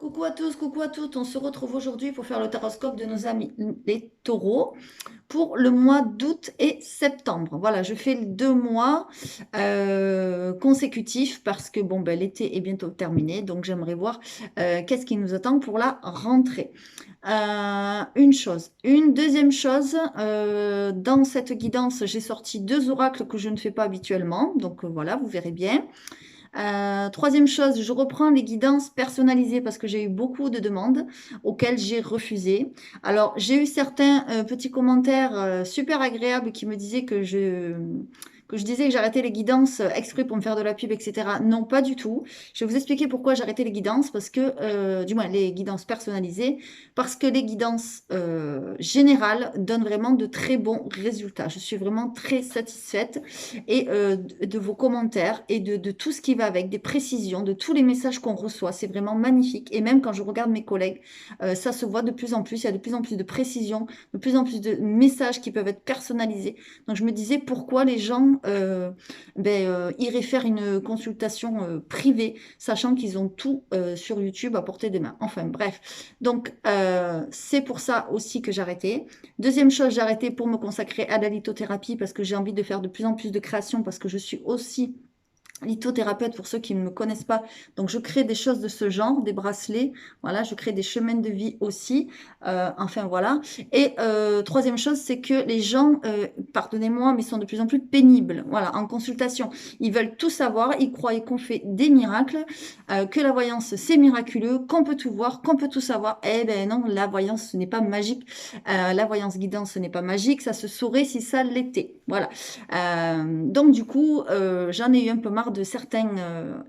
Coucou à tous, coucou à toutes. On se retrouve aujourd'hui pour faire le taroscope de nos amis les taureaux pour le mois d'août et septembre. Voilà, je fais 2 mois consécutifs parce que bon, ben, l'été est bientôt terminé, donc j'aimerais voir qu'est-ce qui nous attend pour la rentrée. Une chose. Une deuxième chose, dans cette guidance, j'ai sorti 2 oracles que je ne fais pas habituellement, donc voilà, vous verrez bien. Troisième chose, je reprends les guidances personnalisées parce que j'ai eu beaucoup de demandes auxquelles j'ai refusé. Alors, j'ai eu certains petits commentaires super agréables qui me disaient que je disais que j'arrêtais les guidances exprès pour me faire de la pub, etc. Non, pas du tout. Je vais vous expliquer pourquoi j'arrêtais les guidances, parce que, du moins les guidances personnalisées, parce que les guidances générales donnent vraiment de très bons résultats. Je suis vraiment très satisfaite et de vos commentaires et de tout ce qui va avec, des précisions, de tous les messages qu'on reçoit. C'est vraiment magnifique. Et même quand je regarde mes collègues, ça se voit de plus en plus. Il y a de plus en plus de précisions, de plus en plus de messages qui peuvent être personnalisés. Donc je me disais pourquoi les gens iraient faire une consultation privée, sachant qu'ils ont tout sur YouTube à portée de main. Enfin bref. Donc c'est pour ça aussi que j'arrêtais. Deuxième chose, j'ai arrêté pour me consacrer à la lithothérapie parce que j'ai envie de faire de plus en plus de créations parce que je suis aussi lithothérapeute pour ceux qui ne me connaissent pas. Donc, je crée des choses de ce genre, des bracelets. Voilà, je crée des chemins de vie aussi. Enfin, voilà. Et troisième chose, c'est que les gens, pardonnez-moi, mais sont de plus en plus pénibles. Voilà, en consultation. Ils veulent tout savoir. Ils croient qu'on fait des miracles, que la voyance, c'est miraculeux, qu'on peut tout voir, qu'on peut tout savoir. Eh ben non, la voyance, ce n'est pas magique. La voyance guidance, ce n'est pas magique. Ça se saurait si ça l'était. Voilà. Donc du coup, j'en ai eu un peu marre de certains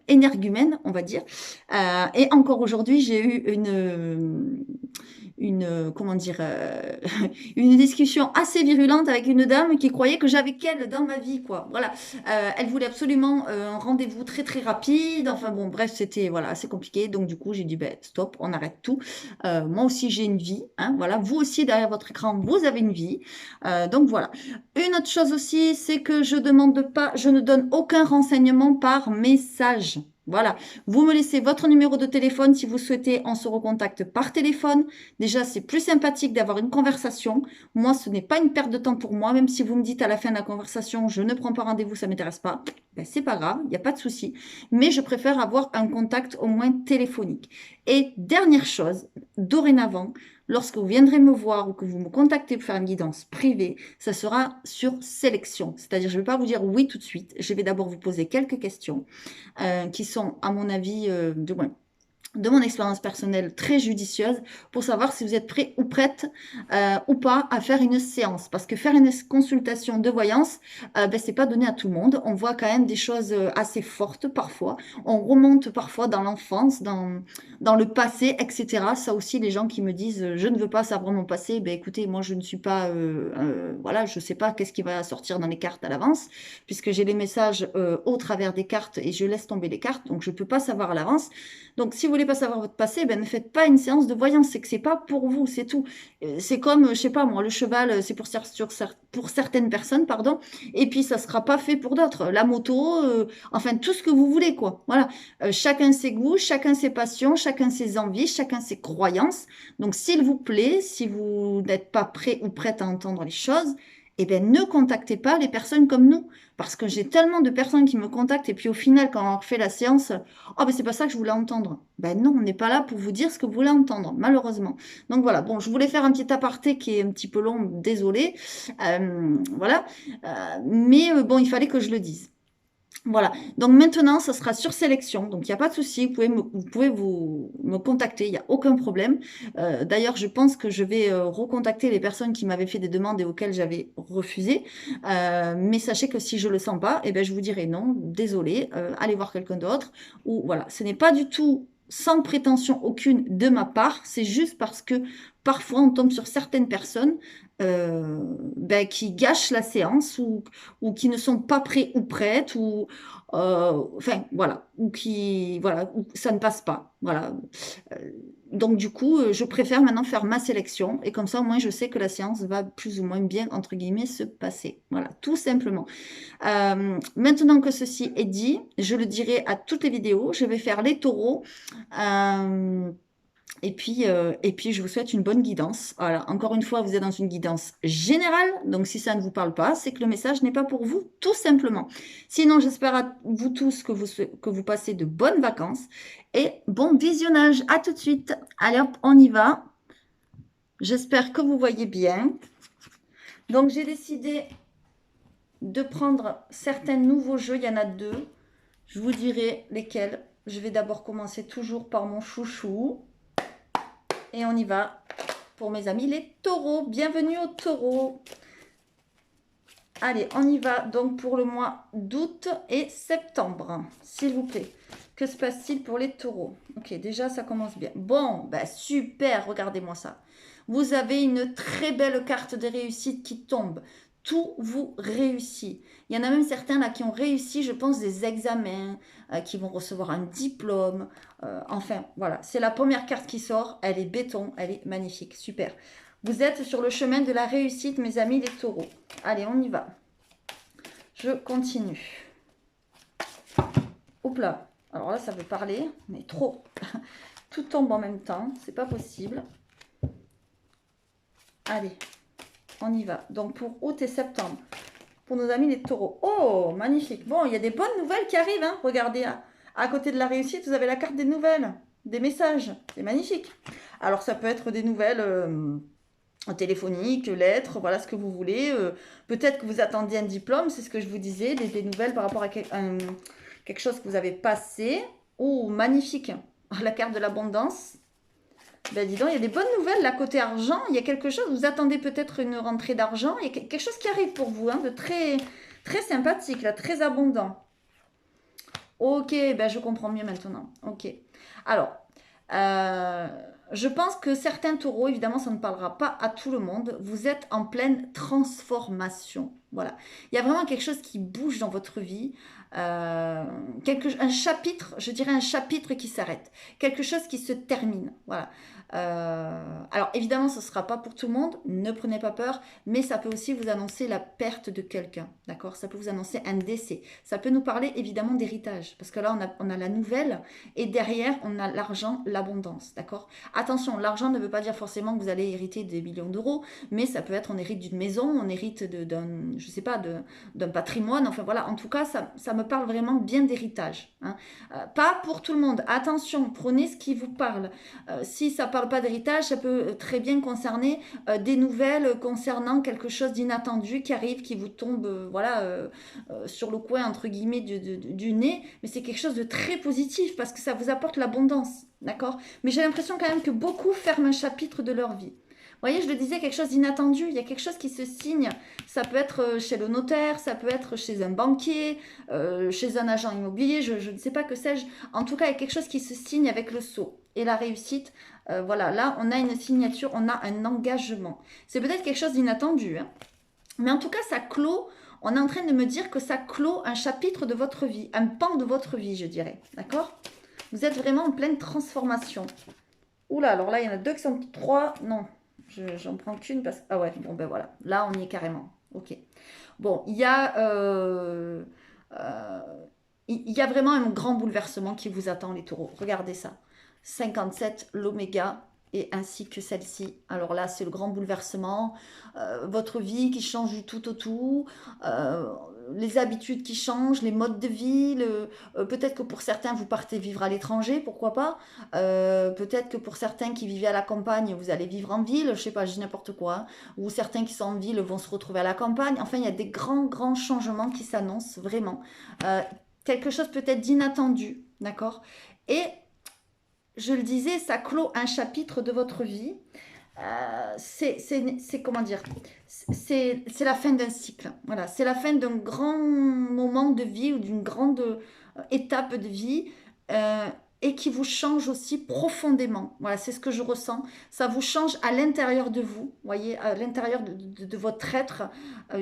énergumènes, on va dire. Et encore aujourd'hui, j'ai eu comment dire, une discussion assez virulente avec une dame qui croyait que j'avais qu'elle dans ma vie, quoi. Voilà. Elle voulait absolument un rendez-vous très très rapide. Enfin bon, bref, c'était voilà assez compliqué. Donc du coup, j'ai dit ben stop, on arrête tout. Moi aussi, j'ai une vie. Hein, voilà. Vous aussi derrière votre écran, vous avez une vie. Donc voilà. Une autre chose aussi, c'est que je demande pas, je ne donne aucun renseignement par message. Voilà, vous me laissez votre numéro de téléphone si vous souhaitez, on se recontacte par téléphone. Déjà, c'est plus sympathique d'avoir une conversation. Moi, ce n'est pas une perte de temps pour moi, même si vous me dites à la fin de la conversation, je ne prends pas rendez-vous, ça m'intéresse pas. Ben, c'est pas grave, il n'y a pas de souci. Mais je préfère avoir un contact au moins téléphonique. Et dernière chose, dorénavant, lorsque vous viendrez me voir ou que vous me contactez pour faire une guidance privée, ça sera sur sélection. C'est-à-dire, je ne vais pas vous dire oui tout de suite. Je vais d'abord vous poser quelques questions qui sont, à mon avis, de mon expérience personnelle très judicieuse pour savoir si vous êtes prêt ou prête ou pas à faire une séance. Parce que faire une consultation de voyance, ben, c'est pas donné à tout le monde. On voit quand même des choses assez fortes parfois. On remonte parfois dans l'enfance, dans le passé, etc. Ça aussi, les gens qui me disent je ne veux pas savoir mon passé, ben écoutez, moi je ne suis pas, voilà, je sais pas qu'est-ce qui va sortir dans les cartes à l'avance, puisque j'ai les messages au travers des cartes et je laisse tomber les cartes, donc je peux pas savoir à l'avance. Donc, si vous voulez pas savoir votre passé, ben, ne faites pas une séance de voyance. C'est que c'est pas pour vous, c'est tout. C'est comme, je sais pas moi, le cheval, c'est pour certaines personnes, pardon. Et puis, ça sera pas fait pour d'autres. La moto, enfin, tout ce que vous voulez, quoi. Voilà. Chacun ses goûts, chacun ses passions, chacun ses envies, chacun ses croyances. Donc, s'il vous plaît, si vous n'êtes pas prêt ou prête à entendre les choses, eh bien, ne contactez pas les personnes comme nous. Parce que j'ai tellement de personnes qui me contactent et puis au final, quand on refait la séance, oh, ben c'est pas ça que je voulais entendre. Ben non, on n'est pas là pour vous dire ce que vous voulez entendre, malheureusement. Donc voilà, bon, je voulais faire un petit aparté qui est un petit peu long, désolé. Voilà. Mais bon, il fallait que je le dise. Voilà, donc maintenant, ça sera sur sélection, donc il n'y a pas de souci, vous pouvez me contacter, il n'y a aucun problème. D'ailleurs, je pense que je vais recontacter les personnes qui m'avaient fait des demandes et auxquelles j'avais refusé. Mais sachez que si je le sens pas, eh ben, je vous dirai non, désolé, allez voir quelqu'un d'autre. Ou voilà, ce n'est pas du tout sans prétention aucune de ma part, c'est juste parce que parfois on tombe sur certaines personnes ben, qui gâchent la séance ou qui ne sont pas prêts ou prêtes ou enfin voilà ou qui voilà ou ça ne passe pas voilà. Euh, donc du coup je préfère maintenant faire ma sélection et comme ça au moins je sais que la séance va plus ou moins bien entre guillemets se passer, voilà, tout simplement. Maintenant que ceci est dit, je le dirai à toutes les vidéos, je vais faire les taureaux. Et puis, je vous souhaite une bonne guidance. Voilà, encore une fois, vous êtes dans une guidance générale. Donc, si ça ne vous parle pas, c'est que le message n'est pas pour vous, tout simplement. Sinon, j'espère à vous tous que vous passez de bonnes vacances et bon visionnage. À tout de suite. Allez hop, on y va. J'espère que vous voyez bien. Donc, j'ai décidé de prendre certains nouveaux jeux. Il y en a deux. Je vous dirai lesquels. Je vais d'abord commencer toujours par mon chouchou. Et on y va pour mes amis les taureaux. Bienvenue aux taureaux. Allez, on y va donc pour le mois d'août et septembre, s'il vous plaît. Que se passe-t-il pour les taureaux? Ok, déjà ça commence bien. Bon, bah super, regardez-moi ça. Vous avez une très belle carte de réussite qui tombe. Tout vous réussit. Il y en a même certains là qui ont réussi, je pense, des examens, qui vont recevoir un diplôme. Enfin, voilà, c'est la première carte qui sort. Elle est béton, elle est magnifique, super. Vous êtes sur le chemin de la réussite, mes amis les taureaux. Allez, on y va. Je continue. Oups là. Alors là, ça veut parler, mais trop. Tout tombe en même temps, c'est pas possible. Allez, on y va. Donc pour août et septembre, pour nos amis les taureaux. Oh, magnifique. Bon, il y a des bonnes nouvelles qui arrivent. Hein. Regardez, à côté de la réussite, vous avez la carte des nouvelles, des messages. C'est magnifique. Alors ça peut être des nouvelles téléphoniques, lettres, voilà ce que vous voulez. Peut-être que vous attendiez un diplôme, c'est ce que je vous disais, des nouvelles par rapport à quelque chose que vous avez passé. Oh, magnifique. La carte de l'abondance. Ben dis donc, il y a des bonnes nouvelles là côté argent. Il y a quelque chose, vous attendez peut-être une rentrée d'argent. Il y a quelque chose qui arrive pour vous, hein, de très, très sympathique, là, très abondant. Ok, ben je comprends mieux maintenant. Ok. Alors, je pense que certains taureaux, évidemment, ça ne parlera pas à tout le monde. Vous êtes en pleine transformation. Voilà. Il y a vraiment quelque chose qui bouge dans votre vie. Un chapitre, je dirais un chapitre qui s'arrête. Quelque chose qui se termine. Voilà. Alors évidemment, ce ne sera pas pour tout le monde, ne prenez pas peur, mais ça peut aussi vous annoncer la perte de quelqu'un, d'accord? Ça peut vous annoncer un décès. Ça peut nous parler évidemment d'héritage, parce que là, on a la nouvelle, et derrière, on a l'argent, l'abondance, d'accord? Attention, l'argent ne veut pas dire forcément que vous allez hériter des millions d'euros, mais ça peut être, on hérite d'une maison, on hérite d'un, je sais pas, d'un patrimoine, enfin voilà, en tout cas, ça me parle vraiment bien d'héritage, hein. Pas pour tout le monde, attention, prenez ce qui vous parle. Si ça parle pas d'héritage, ça peut très bien concerner des nouvelles concernant quelque chose d'inattendu qui arrive, qui vous tombe voilà, sur le coin entre guillemets du nez, mais c'est quelque chose de très positif parce que ça vous apporte l'abondance, d'accord? Mais j'ai l'impression quand même que beaucoup ferment un chapitre de leur vie. Vous voyez, je le disais, quelque chose d'inattendu, il y a quelque chose qui se signe. Ça peut être chez le notaire, ça peut être chez un banquier, chez un agent immobilier, je ne sais pas que sais-je. En tout cas, il y a quelque chose qui se signe avec le sceau. Et la réussite, voilà, là, on a une signature, on a un engagement. C'est peut-être quelque chose d'inattendu, hein. Mais en tout cas, ça clôt, on est en train de me dire que ça clôt un chapitre de votre vie, un pan de votre vie, je dirais. D'accord? Vous êtes vraiment en pleine transformation. Oula, alors là, il y en a deux qui sont trois. Non, j'en prends qu'une parce que... Ah ouais, bon ben voilà. Là, on y est carrément. Ok. Bon, il y a vraiment un grand bouleversement qui vous attend, les taureaux. Regardez ça. 57, l'oméga, et ainsi que celle-ci. Alors là, c'est le grand bouleversement. Votre vie qui change du tout au tout. Les habitudes qui changent, les modes de vie. Peut-être que pour certains, vous partez vivre à l'étranger, pourquoi pas. Peut-être que pour certains qui vivaient à la campagne, vous allez vivre en ville, je sais pas, je dis n'importe quoi, hein. Ou certains qui sont en ville vont se retrouver à la campagne. Enfin, il y a des grands, grands changements qui s'annoncent, vraiment. Euh, Quelque chose peut-être d'inattendu, d'accord? Et je le disais, ça clôt un chapitre de votre vie. C'est comment dire? C'est la fin d'un cycle. Voilà, c'est la fin d'un grand moment de vie ou d'une grande étape de vie. euh, et qui vous change aussi profondément. Voilà, c'est ce que je ressens. Ça vous change à l'intérieur de vous, voyez, à l'intérieur de votre être. Là,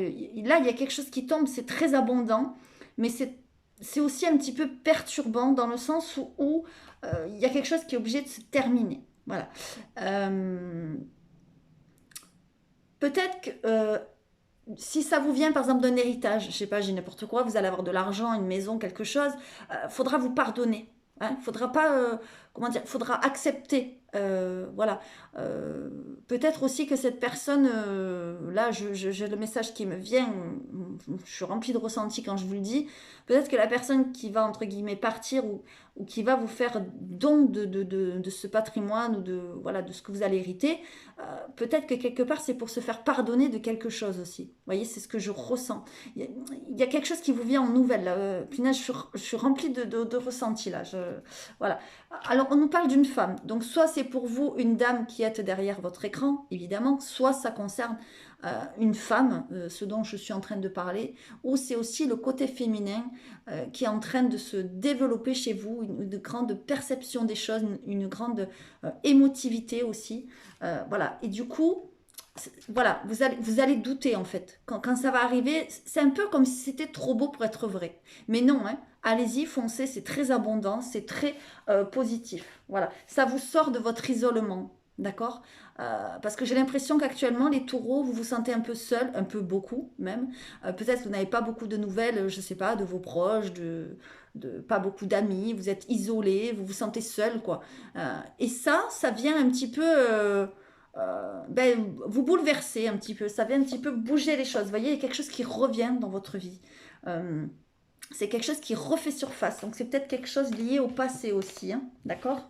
il y a quelque chose qui tombe, c'est très abondant, mais c'est aussi un petit peu perturbant dans le sens où il y a quelque chose qui est obligé de se terminer. Voilà. Euh, Peut-être que si ça vous vient par exemple d'un héritage, je sais pas, j'ai n'importe quoi, vous allez avoir de l'argent, une maison, quelque chose, faudra vous pardonner. Hein, faudra pas comment dire, faudra accepter. Voilà. Peut-être aussi que cette personne, là, j'ai le message qui me vient, je suis remplie de ressenti quand je vous le dis. Peut-être que la personne qui va, entre guillemets, partir ou qui va vous faire don de ce patrimoine ou de, voilà, de ce que vous allez hériter, peut-être que quelque part, c'est pour se faire pardonner de quelque chose aussi. Vous voyez, c'est ce que je ressens. Il y a quelque chose qui vous vient en nouvelle. Punaise, je suis remplie de ressentis là. Voilà. Alors, on nous parle d'une femme. Donc, soit c'est pour vous une dame qui est derrière votre écran, évidemment, soit ça concerne une femme, ce dont je suis en train de parler, ou c'est aussi le côté féminin qui est en train de se développer chez vous, une grande perception des choses, une grande émotivité aussi. Voilà. Et du coup, voilà, vous allez douter en fait. Quand ça va arriver, c'est un peu comme si c'était trop beau pour être vrai. Mais non, hein, allez-y, foncez, c'est très abondant, c'est très positif. Voilà, ça vous sort de votre isolement, d'accord. Parce que j'ai l'impression qu'actuellement, les taureaux, vous vous sentez un peu seul, un peu beaucoup même. Peut-être que vous n'avez pas beaucoup de nouvelles, je ne sais pas, de vos proches, pas beaucoup d'amis, vous êtes isolé, vous vous sentez seul, quoi. Et ça vient un petit peu... ben, vous bouleverser un petit peu, ça vient un petit peu bouger les choses. Vous voyez, il y a quelque chose qui revient dans votre vie. Euh, c'est quelque chose qui refait surface. Donc c'est peut-être quelque chose lié au passé aussi. Hein, d'accord.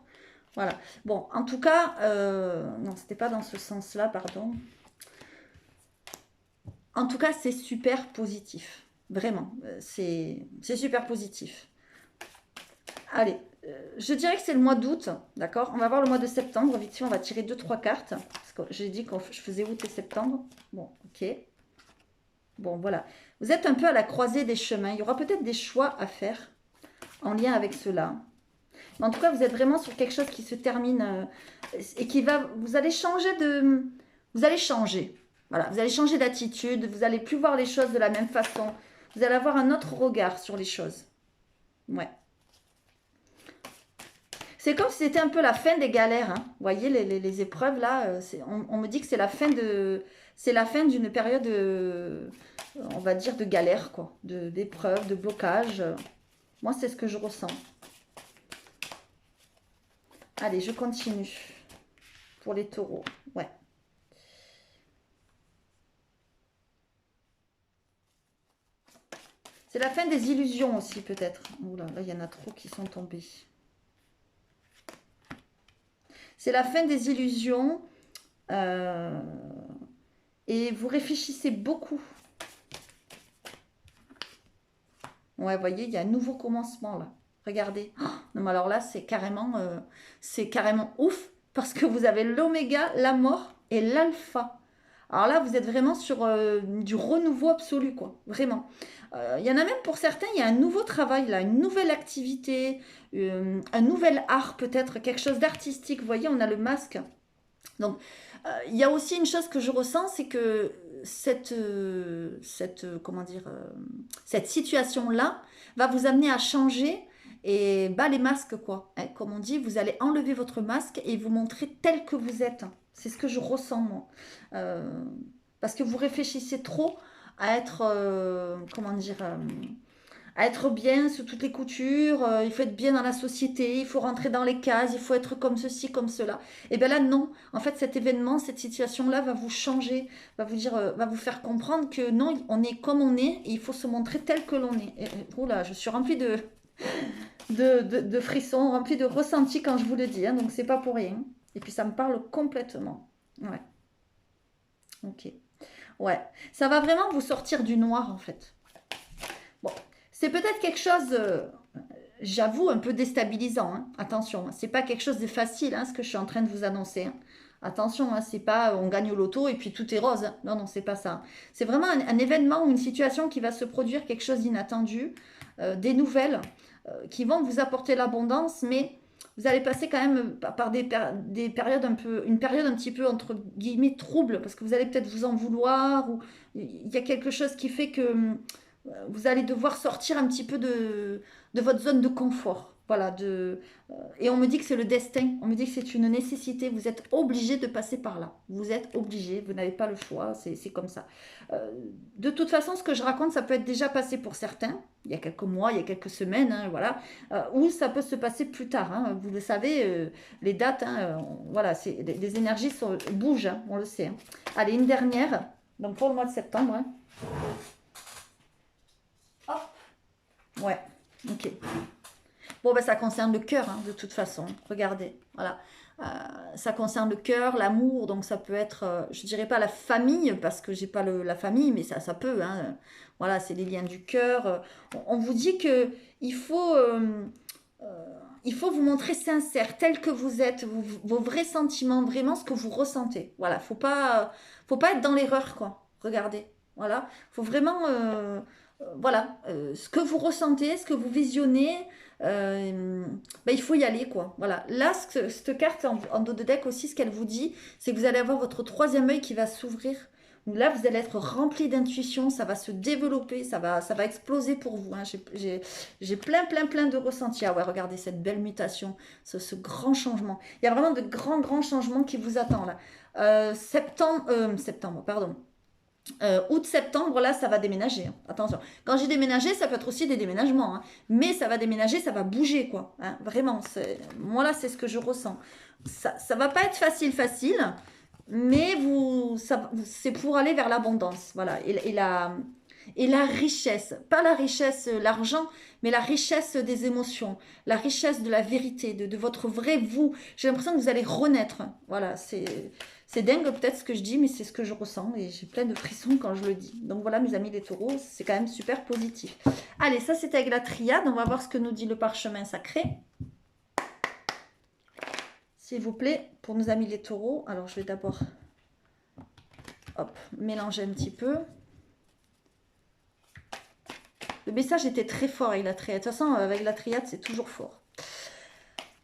Voilà. Bon, en tout cas, non, c'était pas dans ce sens-là, pardon. En tout cas, c'est super positif. Vraiment, c'est super positif. Allez, je dirais que c'est le mois d'août, d'accord. On va voir le mois de septembre. Vite fait, on va tirer deux, trois cartes. Parce que j'ai dit que je faisais août et septembre. Bon, ok. Bon, voilà. Vous êtes un peu à la croisée des chemins. Il y aura peut-être des choix à faire en lien avec cela. Mais en tout cas, vous êtes vraiment sur quelque chose qui se termine et qui va... Vous allez changer de... Vous allez changer. Voilà, vous allez changer d'attitude. Vous allez plus voir les choses de la même façon. Vous allez avoir un autre regard sur les choses. Ouais. C'est comme si c'était un peu la fin des galères. Hein. Vous voyez, les épreuves, là, on me dit que c'est la fin d'une période, on va dire, de galère, quoi. D'épreuves, de blocage. Moi, c'est ce que je ressens. Allez, je continue. Pour les taureaux. Ouais. C'est la fin des illusions aussi, peut-être. Oula, là, il y en a trop qui sont tombés. C'est la fin des illusions. Et vous réfléchissez beaucoup. Ouais, vous voyez, il y a un nouveau commencement là. Regardez. Oh, non, mais alors là, c'est carrément ouf parce que vous avez l'oméga, la mort et l'alpha. Alors là, vous êtes vraiment sur du renouveau absolu, quoi. Vraiment. Il y en a même pour certains, il y a un nouveau travail là, une nouvelle activité, un nouvel art peut-être, quelque chose d'artistique. Vous voyez, on a le masque. Donc, il y a aussi une chose que je ressens, c'est que comment dire, cette situation-là va vous amener à changer et bas les masques, quoi. Hein, comme on dit, vous allez enlever votre masque et vous montrer tel que vous êtes. C'est ce que je ressens, moi. Euh, Parce que vous réfléchissez trop à être, comment dire, à être bien sous toutes les coutures, il faut être bien dans la société, il faut rentrer dans les cases, il faut être comme ceci, comme cela. Et bien là, non. En fait, cet événement, cette situation-là va vous changer, va vous dire, va vous faire comprendre que non, on est comme on est et il faut se montrer tel que l'on est. Oula, je suis remplie de frissons, remplie de ressentis quand je vous le dis, hein, donc c'est pas pour rien. Et puis ça me parle complètement. Ouais, ok. Ouais, ça va vraiment vous sortir du noir en fait. Bon, c'est peut-être quelque chose, j'avoue, un peu déstabilisant. Hein. Attention, c'est pas quelque chose de facile, hein, ce que je suis en train de vous annoncer. Hein. Attention, hein, c'est pas on gagne au loto et puis tout est rose. Hein. Non, non, c'est pas ça. C'est vraiment un événement ou une situation qui va se produire, quelque chose d'inattendu, des nouvelles qui vont vous apporter l'abondance, mais vous allez passer quand même par des périodes un peu, une période un petit peu entre guillemets trouble, parce que vous allez peut-être vous en vouloir, ou il y a quelque chose qui fait que vous allez devoir sortir un petit peu de votre zone de confort. voilà, et on me dit que c'est le destin, on me dit que c'est une nécessité, vous êtes obligé de passer par là, vous êtes obligé, vous n'avez pas le choix, c'est comme ça. Euh, de toute façon, ce que je raconte, ça peut être déjà passé pour certains, il y a quelques mois, il y a quelques semaines, hein, voilà, ou ça peut se passer plus tard, hein, vous le savez, les dates, hein, voilà, les énergies bougent, hein, on le sait. Hein. Allez, une dernière, donc pour le mois de septembre. Hein. Hop, ouais, ok. Bon, ben, ça concerne le cœur, hein, de toute façon. Regardez, voilà. Euh, ça concerne le cœur, l'amour, donc ça peut être, je dirais pas la famille, parce que j'ai pas la famille, mais ça peut, hein. Voilà, c'est les liens du cœur. On vous dit que il faut, euh, euh, il faut vous montrer sincère, tel que vous êtes, vos vrais sentiments, vraiment ce que vous ressentez. Voilà, faut pas être dans l'erreur, quoi. Regardez, voilà, faut vraiment, voilà, ce que vous ressentez, ce que vous visionnez. Ben, il faut y aller, quoi. Voilà. Là, cette carte en dos de deck aussi, ce qu'elle vous dit, c'est que vous allez avoir votre troisième œil qui va s'ouvrir. Là, vous allez être rempli d'intuition, ça va se développer, ça va exploser pour vous. Hein. J'ai plein de ressentis. Ah ouais, regardez cette belle mutation, ce grand changement. Il y a vraiment de grands changements qui vous attendent là. Septembre, pardon. Août-septembre, là, ça va déménager. Hein. Attention. Quand j'ai déménagé, ça peut être aussi des déménagements. Hein. Mais ça va déménager, ça va bouger, quoi. Hein. Vraiment. Moi, là, c'est ce que je ressens. Ça va pas être facile. Mais c'est pour aller vers l'abondance. Voilà. Et la richesse. Pas la richesse, l'argent, mais la richesse des émotions. La richesse de la vérité, de votre vrai vous. J'ai l'impression que vous allez renaître. Voilà. C'est dingue peut-être ce que je dis, mais c'est ce que je ressens et j'ai plein de frissons quand je le dis. Donc voilà mes amis les taureaux, c'est quand même super positif. Allez, ça c'était avec la triade, on va voir ce que nous dit le parchemin sacré. S'il vous plaît, pour nos amis les taureaux, alors je vais d'abord mélanger un petit peu. Le message était très fort avec la triade. De toute façon, avec la triade, c'est toujours fort.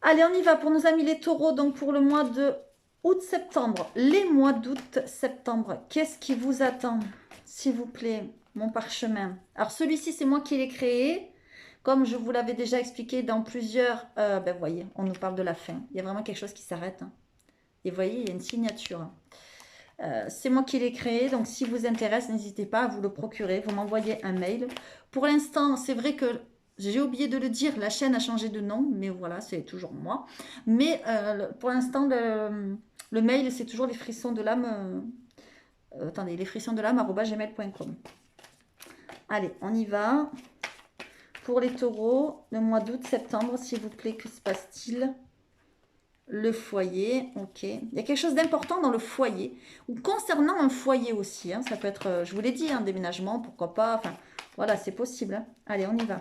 Allez, on y va pour nos amis les taureaux, donc pour le mois de août-septembre, les mois d'août-septembre, qu'est-ce qui vous attend, s'il vous plaît, mon parchemin? Alors, celui-ci, c'est moi qui l'ai créé. Comme je vous l'avais déjà expliqué dans plusieurs... ben, vous voyez, on nous parle de la fin. Il y a vraiment quelque chose qui s'arrête. Hein. Et vous voyez, il y a une signature. C'est moi qui l'ai créé, donc si vous intéresse, n'hésitez pas à vous le procurer. Vous m'envoyez un mail. Pour l'instant, c'est vrai que j'ai oublié de le dire, la chaîne a changé de nom, mais voilà, c'est toujours moi. Mais pour l'instant, le mail, c'est toujours les frissons de l'âme. Attendez, les frissons de l'âme @gmail.com. Allez, on y va. Pour les taureaux, le mois d'août, septembre, s'il vous plaît, que se passe-t-il? Le foyer, ok. Il y a quelque chose d'important dans le foyer, ou concernant un foyer aussi. Hein, ça peut être, je vous l'ai dit, un déménagement, pourquoi pas. Enfin, voilà, c'est possible. Hein. Allez, on y va.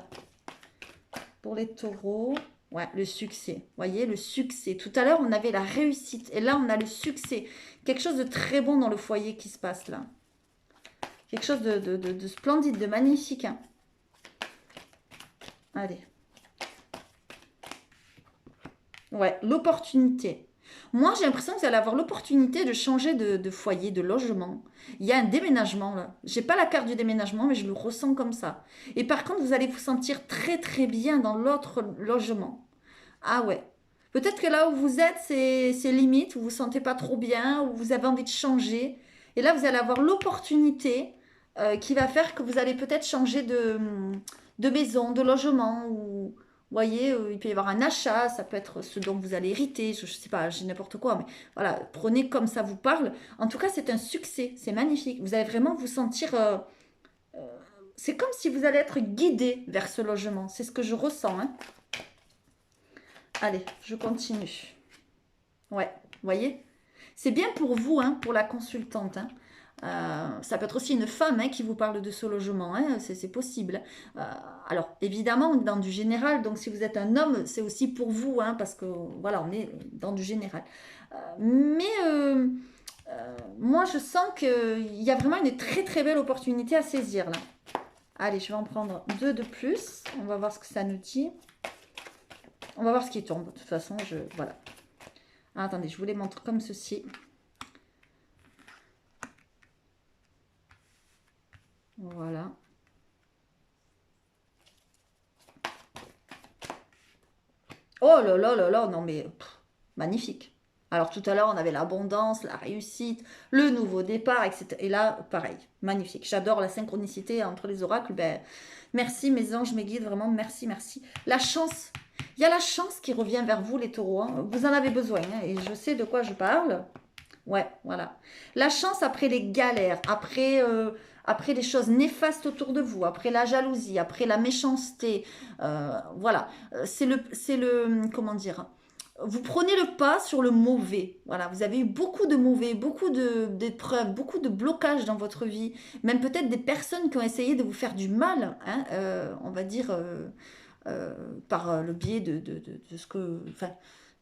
Pour les taureaux, ouais, le succès. Vous voyez, le succès. Tout à l'heure, on avait la réussite. Et là, on a le succès. Quelque chose de très bon dans le foyer qui se passe là. Quelque chose de splendide, de magnifique. Hein. Allez. Ouais, l'opportunité. Moi, j'ai l'impression que vous allez avoir l'opportunité de changer de foyer, de logement. Il y a un déménagement là. J'ai pas la carte du déménagement, mais je le ressens comme ça. Et par contre, vous allez vous sentir très bien dans l'autre logement. Ah ouais. Peut-être que là où vous êtes, c'est limite, où vous vous sentez pas trop bien, où vous avez envie de changer. Et là, vous allez avoir l'opportunité qui va faire que vous allez peut-être changer de maison, de logement, ou vous voyez, il peut y avoir un achat, ça peut être ce dont vous allez hériter, je ne sais pas, j'ai n'importe quoi, mais voilà, prenez comme ça vous parle. En tout cas, c'est un succès, c'est magnifique. Vous allez vraiment vous sentir... c'est comme si vous allez être guidé vers ce logement, c'est ce que je ressens. Hein. Allez, je continue. Ouais, vous voyez? C'est bien pour vous, hein, pour la consultante. Hein. Ça peut être aussi une femme hein, qui vous parle de ce logement, hein, c'est possible. Alors, évidemment, on est dans du général, donc si vous êtes un homme, c'est aussi pour vous, hein, parce que voilà, on est dans du général. Mais moi, je sens qu'il y a vraiment une très belle opportunité à saisir là. Allez, je vais en prendre deux de plus. On va voir ce que ça nous dit. On va voir ce qui tombe. De toute façon, voilà. Ah, attendez, je vous les montre comme ceci. Voilà. Oh là là là là, non mais magnifique. Alors tout à l'heure, on avait l'abondance, la réussite, le nouveau départ, etc. Et là, pareil, magnifique. J'adore la synchronicité entre les oracles. Ben, merci mes anges, mes guides, vraiment, merci, merci. La chance, il y a la chance qui revient vers vous, les taureaux, hein. Vous en avez besoin, hein, et je sais de quoi je parle. Ouais, voilà. La chance après les galères, après les choses néfastes autour de vous, après la jalousie, après la méchanceté, voilà. Comment dire, vous prenez le pas sur le mauvais. Voilà, vous avez eu beaucoup de mauvais, beaucoup d'épreuves, beaucoup de blocages dans votre vie, même peut-être des personnes qui ont essayé de vous faire du mal, hein, on va dire, par le biais de ce que, enfin,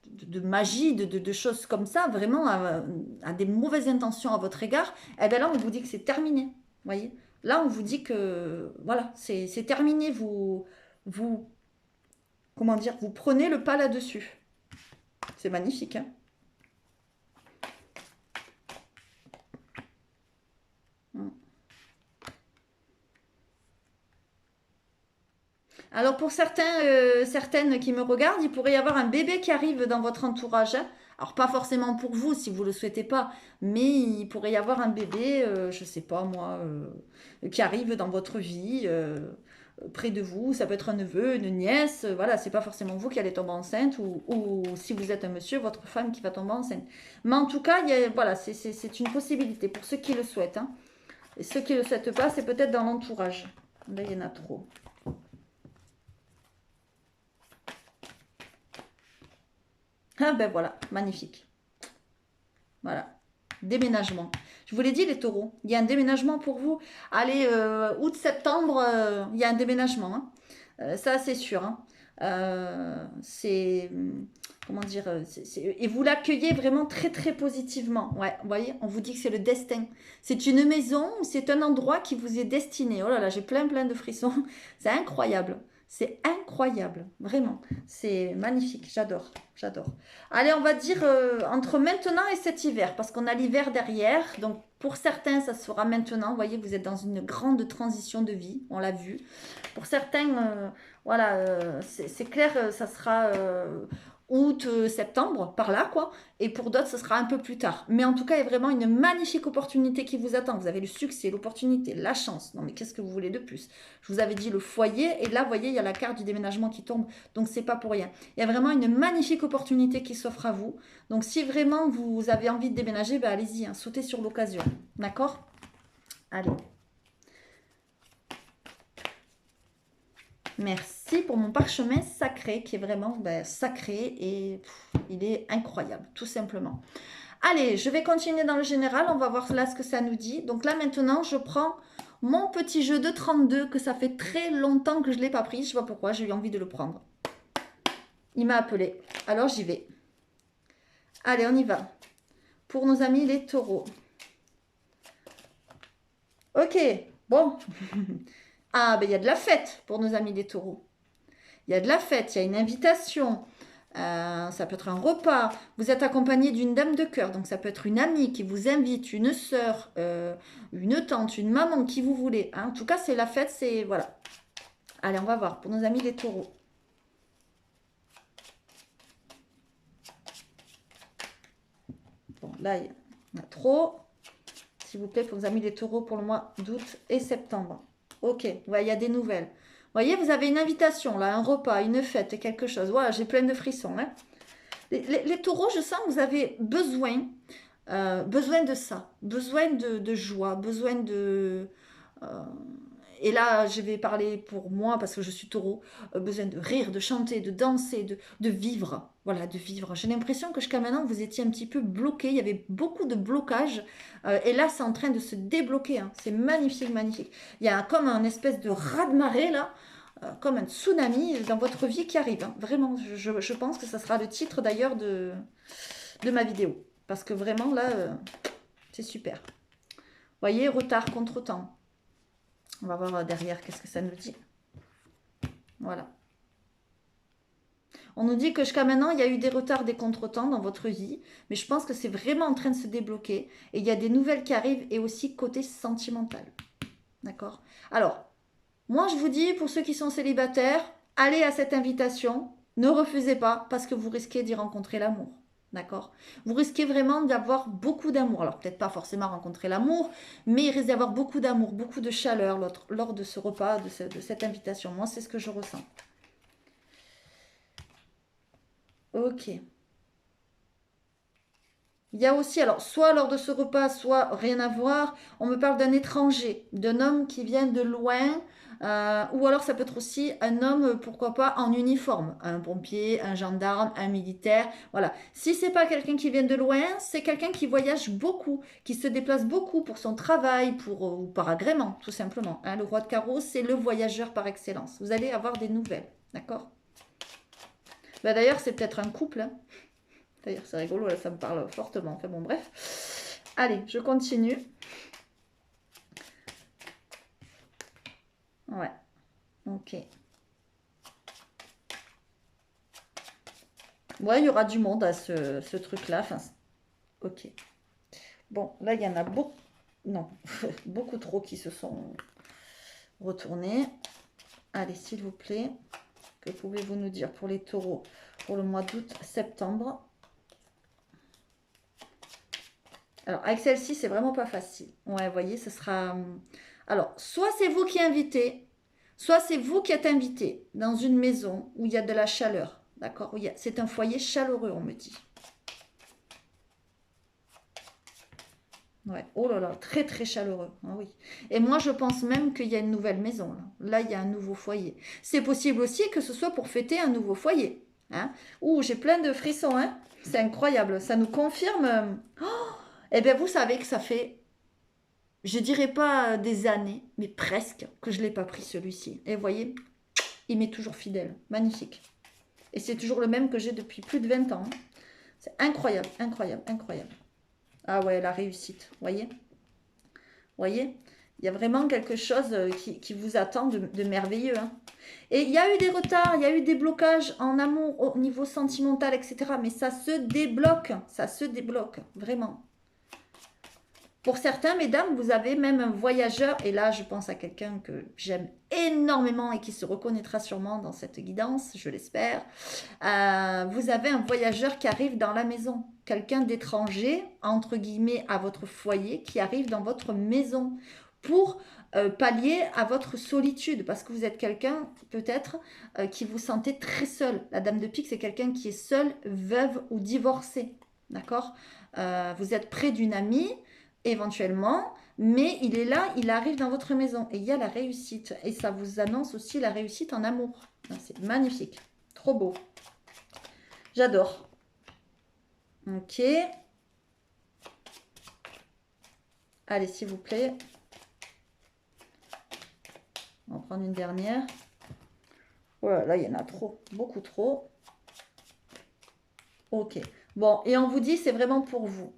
de magie, de choses comme ça, vraiment à des mauvaises intentions à votre égard. Et bien là, on vous dit que c'est terminé. Voyez, là, on vous dit que voilà, c'est terminé. Vous, comment dire, vous prenez le pas là-dessus. C'est magnifique, hein. Mm. Alors pour certains, certaines qui me regardent, il pourrait y avoir un bébé qui arrive dans votre entourage, hein. Alors pas forcément pour vous si vous ne le souhaitez pas, mais il pourrait y avoir un bébé, je ne sais pas moi, qui arrive dans votre vie, près de vous. Ça peut être un neveu, une nièce, voilà, c'est pas forcément vous qui allez tomber enceinte, ou si vous êtes un monsieur, votre femme qui va tomber enceinte. Mais en tout cas, voilà, c'est une possibilité pour ceux qui le souhaitent, hein. Et ceux qui ne le souhaitent pas, c'est peut-être dans l'entourage. Là, il y en a trop. Ah ben voilà, magnifique. Voilà. Déménagement. Je vous l'ai dit, les taureaux, il y a un déménagement pour vous. Allez, août-septembre, il y a un déménagement, hein. Ça, c'est sûr, hein. Comment dire, et vous l'accueillez vraiment très très positivement. Ouais, vous voyez, on vous dit que c'est le destin. C'est une maison, c'est un endroit qui vous est destiné. Oh là là, j'ai plein de frissons. C'est incroyable. C'est incroyable, vraiment. C'est magnifique, j'adore. Allez, on va dire entre maintenant et cet hiver, parce qu'on a l'hiver derrière. Donc, pour certains, ça se fera maintenant. Vous voyez, vous êtes dans une grande transition de vie, on l'a vu. Pour certains, voilà, c'est clair, ça sera août, septembre, par là, quoi. Et pour d'autres, ce sera un peu plus tard. Mais en tout cas, il y a vraiment une magnifique opportunité qui vous attend. Vous avez le succès, l'opportunité, la chance. Non, mais qu'est-ce que vous voulez de plus? Je vous avais dit le foyer, et là, vous voyez, il y a la carte du déménagement qui tombe. Donc, c'est pas pour rien. Il y a vraiment une magnifique opportunité qui s'offre à vous. Donc, si vraiment vous avez envie de déménager, ben, allez-y, hein, sautez sur l'occasion. D'accord? Allez. Merci pour mon parchemin sacré qui est vraiment sacré et il est incroyable, tout simplement. Allez, je vais continuer dans le général. On va voir là ce que ça nous dit. Donc là, maintenant, je prends mon petit jeu de 32 que ça fait très longtemps que je ne l'ai pas pris. Je ne sais pas pourquoi, j'ai eu envie de le prendre. Il m'a appelé. Alors, j'y vais. Allez, on y va. Pour nos amis les taureaux. Ok, bon. Ah, ben il y a de la fête pour nos amis les taureaux. Il y a de la fête, il y a une invitation. Ça peut être un repas. Vous êtes accompagné d'une dame de cœur, donc ça peut être une amie qui vous invite, une sœur, une tante, une maman, qui vous voulez, hein. En tout cas, c'est la fête, c'est voilà. Allez, on va voir pour nos amis les taureaux. Bon, là, il y en a trop. S'il vous plaît, pour nos amis les taureaux pour le mois d'août et septembre. Ok, ouais, il y a des nouvelles. Vous voyez, vous avez une invitation, là, un repas, une fête, quelque chose. Voilà, j'ai plein de frissons, hein. Les taureaux, je sens que vous avez besoin de ça, besoin de joie, besoin de... euh, et là, je vais parler pour moi parce que je suis taureau, besoin de rire, de chanter, de danser, de vivre. Voilà, de vivre. J'ai l'impression que jusqu'à maintenant, vous étiez un petit peu bloqué. Il y avait beaucoup de blocages. Et là, c'est en train de se débloquer, hein. C'est magnifique, magnifique. Il y a comme un espèce de raz-de-marée là, comme un tsunami dans votre vie qui arrive, hein. Vraiment, je pense que ça sera le titre d'ailleurs de ma vidéo. Parce que vraiment, là, c'est super. Vous voyez, retard, contre-temps. On va voir derrière qu'est-ce que ça nous dit. Voilà. On nous dit que jusqu'à maintenant, il y a eu des retards, des contretemps dans votre vie, mais je pense que c'est vraiment en train de se débloquer. Et il y a des nouvelles qui arrivent et aussi côté sentimental. D'accord? Alors, moi je vous dis, pour ceux qui sont célibataires, allez à cette invitation. Ne refusez pas parce que vous risquez d'y rencontrer l'amour. D'accord? Vous risquez vraiment d'avoir beaucoup d'amour. Alors, peut-être pas forcément rencontrer l'amour, mais il risque d'avoir beaucoup d'amour, beaucoup de chaleur lors de ce repas, de cette invitation. Moi, c'est ce que je ressens. Ok. Il y a aussi, alors, soit lors de ce repas, soit rien à voir, on me parle d'un étranger, d'un homme qui vient de loin, ou alors ça peut être aussi un homme, pourquoi pas, en uniforme, un pompier, un gendarme, un militaire, voilà. Si c'est pas quelqu'un qui vient de loin, c'est quelqu'un qui voyage beaucoup, qui se déplace beaucoup pour son travail, ou par agrément, tout simplement, hein. Le roi de carreau, c'est le voyageur par excellence. Vous allez avoir des nouvelles, d'accord? Bah, d'ailleurs, c'est peut-être un couple, hein. D'ailleurs, c'est rigolo, là, ça me parle fortement. Enfin bon, bref. Allez, je continue. Ouais, ok. Ouais, il y aura du monde à ce truc-là. Enfin, ok. Bon, là, il y en a beaucoup. Non, beaucoup trop qui se sont retournés. Allez, s'il vous plaît. Que pouvez-vous nous dire pour les taureaux pour le mois d'août, septembre? Alors, avec celle-ci, c'est vraiment pas facile. Ouais, vous voyez, ce sera... Alors, soit c'est vous qui invitez, soit c'est vous qui êtes invité dans une maison où il y a de la chaleur. D'accord? C'est un foyer chaleureux, on me dit. Ouais. Oh là là, très très chaleureux. Ah oui. Et moi, je pense même qu'il y a une nouvelle maison. Là, il y a un nouveau foyer. C'est possible aussi que ce soit pour fêter un nouveau foyer. Hein? Ouh, j'ai plein de frissons. Hein? C'est incroyable. Ça nous confirme. Eh bien, vous savez que ça fait, je dirais pas des années, mais presque, que je ne l'ai pas pris celui-ci. Et vous voyez, il m'est toujours fidèle. Magnifique. Et c'est toujours le même que j'ai depuis plus de 20 ans. Hein. C'est incroyable, incroyable, incroyable. Ah ouais, la réussite. Voyez? Voyez? Il y a vraiment quelque chose qui vous attend de merveilleux. Hein. Et il y a eu des retards, il y a eu des blocages en amour au niveau sentimental, etc. Mais ça se débloque, vraiment. Pour certains, mesdames, vous avez même un voyageur, et là je pense à quelqu'un que j'aime énormément et qui se reconnaîtra sûrement dans cette guidance, je l'espère. Vous avez un voyageur qui arrive dans la maison, quelqu'un d'étranger, entre guillemets, à votre foyer, qui arrive dans votre maison pour pallier à votre solitude, parce que vous êtes quelqu'un peut-être qui vous sentez très seul. La dame de pique, c'est quelqu'un qui est seul, veuve ou divorcé, d'accord? Vous êtes près d'une amie éventuellement, mais il est là, il arrive dans votre maison et il y a la réussite. Et ça vous annonce aussi la réussite en amour. C'est magnifique, trop beau. J'adore. Ok. Allez, s'il vous plaît. On va prendre une dernière. Voilà, là, il y en a trop, beaucoup trop. Ok. Bon, et on vous dit, c'est vraiment pour vous.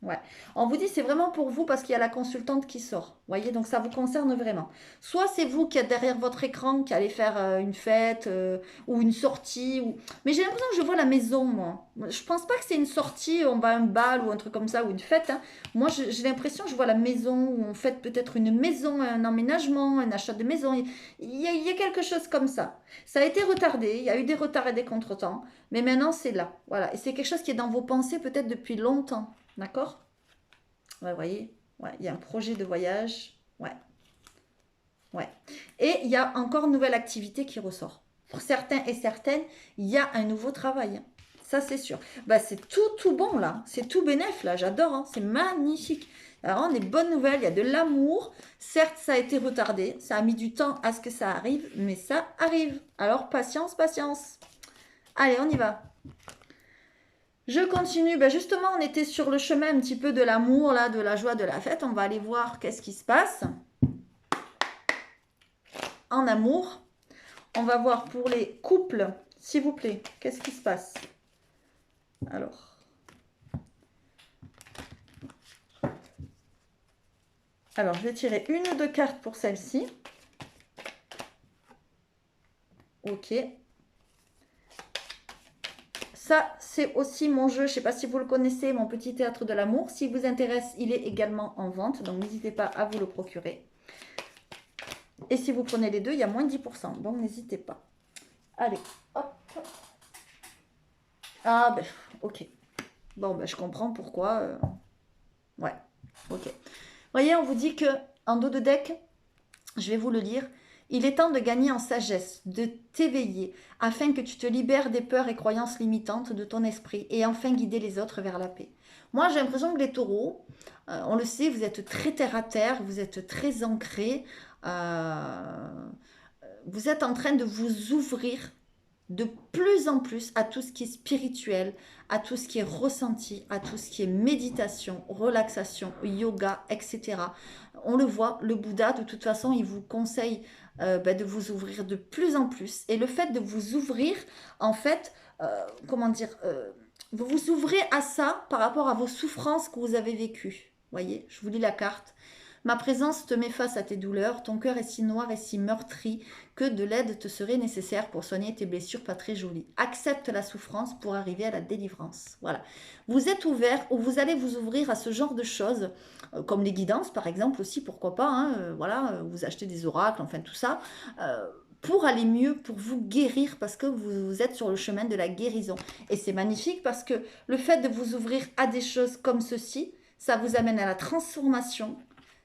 Ouais. On vous dit c'est vraiment pour vous parce qu'il y a la consultante qui sort. Vous voyez, donc ça vous concerne vraiment. Soit c'est vous qui êtes derrière votre écran, qui allez faire une fête ou une sortie. Mais j'ai l'impression que je vois la maison, moi. Je pense pas que c'est une sortie, on va à un bal ou un truc comme ça, ou une fête. Hein. Moi, j'ai l'impression que je vois la maison, où on fête peut-être une maison, un emménagement, un achat de maison. Il y a quelque chose comme ça. Ça a été retardé, il y a eu des retards et des contretemps, mais maintenant c'est là. Voilà. Et c'est quelque chose qui est dans vos pensées peut-être depuis longtemps. D'accord? Ouais, vous voyez? Ouais, il y a un projet de voyage. Ouais, ouais. Et il y a encore une nouvelle activité qui ressort. Pour certains et certaines, il y a un nouveau travail. Ça, c'est sûr. Bah, c'est tout bon, là. C'est tout bénef, là. J'adore, hein. C'est magnifique. Alors, des bonnes nouvelles, il y a de l'amour. Certes, ça a été retardé. Ça a mis du temps à ce que ça arrive, mais ça arrive. Alors, patience, patience. Allez, on y va. Je continue. Ben justement, on était sur le chemin un petit peu de l'amour, là, de la joie, de la fête. On va aller voir qu'est-ce qui se passe en amour. On va voir pour les couples, s'il vous plaît, qu'est-ce qui se passe. Alors, je vais tirer une ou deux cartes pour celle-ci. Ok. Ça, c'est aussi mon jeu, je ne sais pas si vous le connaissez, mon petit théâtre de l'amour. S'il vous intéresse, il est également en vente, donc n'hésitez pas à vous le procurer. Et si vous prenez les deux, il y a moins de 10%, donc n'hésitez pas. Allez, hop. Ah, ben, ok. Bon, ben, je comprends pourquoi. Ouais, ok. Voyez, on vous dit que en dos de deck, je vais vous le lire. Il est temps de gagner en sagesse, de t'éveiller, afin que tu te libères des peurs et croyances limitantes de ton esprit et enfin guider les autres vers la paix. Moi, j'ai l'impression que les taureaux, on le sait, vous êtes très terre à terre, vous êtes très ancrés, vous êtes en train de vous ouvrir de plus en plus à tout ce qui est spirituel, à tout ce qui est ressenti, à tout ce qui est méditation, relaxation, yoga, etc. On le voit, le Bouddha, de toute façon, il vous conseille de vous ouvrir de plus en plus. Et le fait de vous ouvrir, en fait, comment dire, vous vous ouvrez à ça par rapport à vos souffrances que vous avez vécues. Voyez, je vous lis la carte. Ma présence te met face à tes douleurs, ton cœur est si noir et si meurtri que de l'aide te serait nécessaire pour soigner tes blessures pas très jolies. Accepte la souffrance pour arriver à la délivrance. Voilà. Vous êtes ouvert ou vous allez vous ouvrir à ce genre de choses, comme les guidances par exemple aussi, pourquoi pas. Hein, voilà, vous achetez des oracles, enfin tout ça. Pour aller mieux, pour vous guérir, parce que vous êtes sur le chemin de la guérison. Et c'est magnifique parce que le fait de vous ouvrir à des choses comme ceci, ça vous amène à la transformation,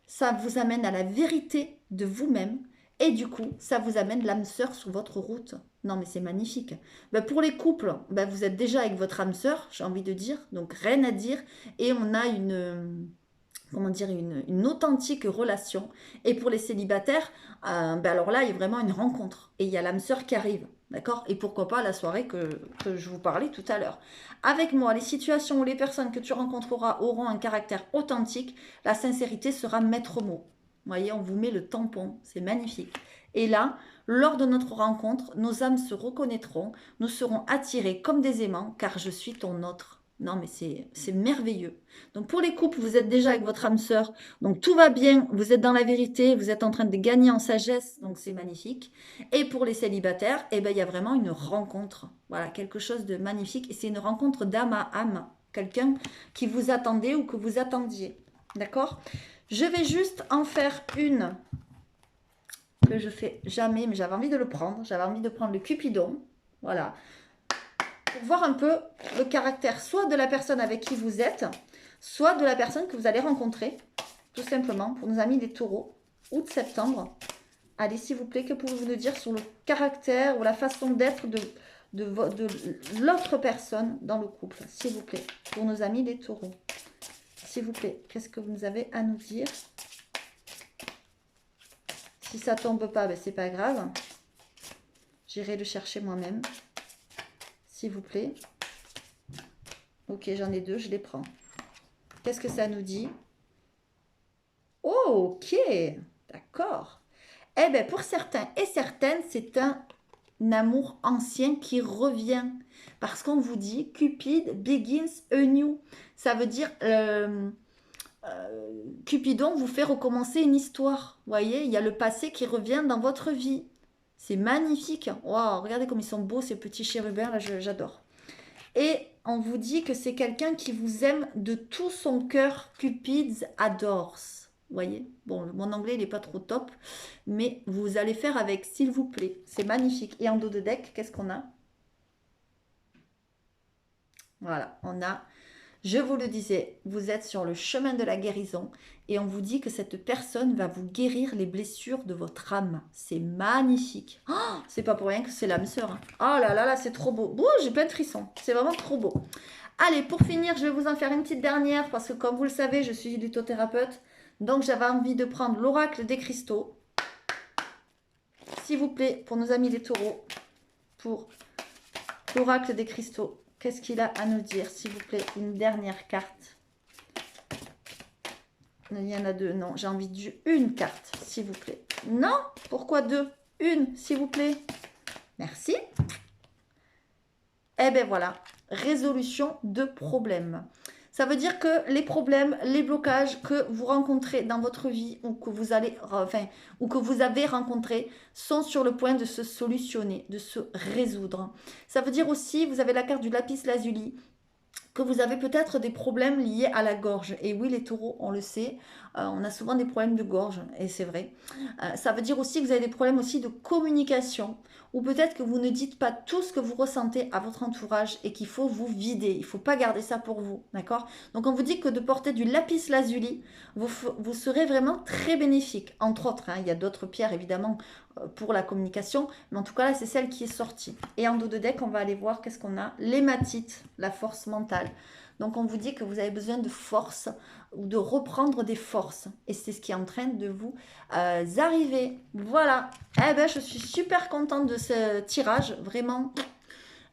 ça vous amène à la vérité de vous-même et du coup, ça vous amène l'âme sœur sur votre route. Non, mais c'est magnifique. Ben, pour les couples, ben, vous êtes déjà avec votre âme sœur, j'ai envie de dire, donc rien à dire. Et on a comment dire, une authentique relation. Et pour les célibataires, ben alors là, il y a vraiment une rencontre. Et il y a l'âme sœur qui arrive. D'accord. Et pourquoi pas la soirée que je vous parlais tout à l'heure. Avec moi, les situations où les personnes que tu rencontreras auront un caractère authentique, la sincérité sera maître mot. Vous voyez, on vous met le tampon. C'est magnifique. Et là, lors de notre rencontre, nos âmes se reconnaîtront. Nous serons attirés comme des aimants, car je suis ton autre. Non, mais c'est merveilleux. Donc pour les couples, vous êtes déjà avec votre âme sœur, donc tout va bien, vous êtes dans la vérité, vous êtes en train de gagner en sagesse, donc c'est magnifique. Et pour les célibataires, eh ben, il y a vraiment une rencontre, voilà, quelque chose de magnifique. Et c'est une rencontre d'âme à âme, quelqu'un qui vous attendait ou que vous attendiez. D'accord? Je vais juste en faire une que je fais jamais, mais j'avais envie de le prendre. J'avais envie de prendre le Cupidon, voilà, pour voir un peu le caractère soit de la personne avec qui vous êtes, soit de la personne que vous allez rencontrer, tout simplement, pour nos amis des taureaux, août-septembre. Allez, s'il vous plaît, que pouvez-vous nous dire sur le caractère ou la façon d'être de l'autre personne dans le couple, s'il vous plaît, pour nos amis des taureaux. S'il vous plaît, qu'est-ce que vous avez à nous dire? Si ça tombe pas, ben c'est pas grave. J'irai le chercher moi-même. S'il vous plaît. Ok, j'en ai deux, je les prends. Qu'est-ce que ça nous dit? Oh, ok, d'accord. Eh bien, pour certains et certaines, c'est un amour ancien qui revient. Parce qu'on vous dit, Cupid begins anew. Ça veut dire, Cupidon vous fait recommencer une histoire. Vous voyez, il y a le passé qui revient dans votre vie. C'est magnifique. Waouh, regardez comme ils sont beaux, ces petits chérubins, là, j'adore. Et on vous dit que c'est quelqu'un qui vous aime de tout son cœur. Cupid adores. Vous voyez? Bon, mon anglais, il n'est pas trop top, mais vous allez faire avec, s'il vous plaît. C'est magnifique. Et en dos de deck, qu'est-ce qu'on a? Voilà, on a, je vous le disais, vous êtes sur le chemin de la guérison et on vous dit que cette personne va vous guérir les blessures de votre âme. C'est magnifique. Oh, c'est pas pour rien que c'est l'âme sœur. Hein. Oh là là là, c'est trop beau. Ouh, j'ai plein de frissons. C'est vraiment trop beau. Allez, pour finir, je vais vous en faire une petite dernière parce que comme vous le savez, je suis lithothérapeute. Donc j'avais envie de prendre l'oracle des cristaux. S'il vous plaît, pour nos amis les taureaux, pour l'oracle des cristaux. Qu'est-ce qu'il a à nous dire, s'il vous plaît? Une dernière carte. Il y en a deux. Non, j'ai envie d'une carte, s'il vous plaît. Non? Pourquoi deux? Une, s'il vous plaît. Merci. Eh bien voilà, résolution de problèmes. Ça veut dire que les problèmes, les blocages que vous rencontrez dans votre vie ou que vous allez, enfin, ou que vous avez rencontrés sont sur le point de se solutionner, de se résoudre. Ça veut dire aussi, vous avez la carte du lapis lazuli. que vous avez peut-être des problèmes liés à la gorge. Et oui, les taureaux, on le sait, on a souvent des problèmes de gorge, et c'est vrai. Ça veut dire aussi que vous avez des problèmes aussi de communication, ou peut-être que vous ne dites pas tout ce que vous ressentez à votre entourage et qu'il faut vous vider. Il ne faut pas garder ça pour vous, d'accord? Donc on vous dit que de porter du lapis lazuli, vous serez vraiment très bénéfique. Entre autres, hein, il y a d'autres pierres évidemment pour la communication, mais en tout cas là c'est celle qui est sortie. Et en dos de deck, on va aller voir qu'est-ce qu'on a. L'hématite, la force mentale. Donc on vous dit que vous avez besoin de force ou de reprendre des forces. Et c'est ce qui est en train de vous arriver. Voilà. Eh ben je suis super contente de ce tirage. Vraiment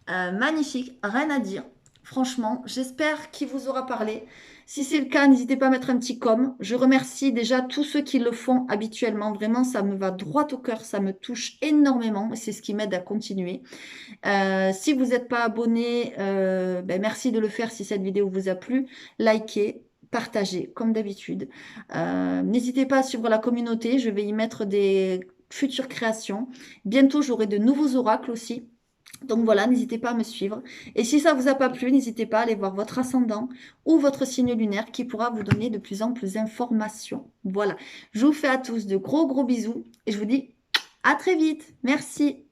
magnifique. Rien à dire. Franchement, j'espère qu'il vous aura parlé. Si c'est le cas, n'hésitez pas à mettre un petit com. Je remercie déjà tous ceux qui le font habituellement. Vraiment, ça me va droit au cœur. Ça me touche énormément. Et c'est ce qui m'aide à continuer. Si vous n'êtes pas abonné, ben merci de le faire si cette vidéo vous a plu. Likez, partagez, comme d'habitude. N'hésitez pas à suivre la communauté. Je vais y mettre des futures créations. Bientôt, j'aurai de nouveaux oracles aussi. Donc voilà, n'hésitez pas à me suivre. Et si ça vous a pas plu, n'hésitez pas à aller voir votre ascendant ou votre signe lunaire qui pourra vous donner de plus en plus d'informations. Voilà. Je vous fais à tous de gros bisous et je vous dis à très vite. Merci.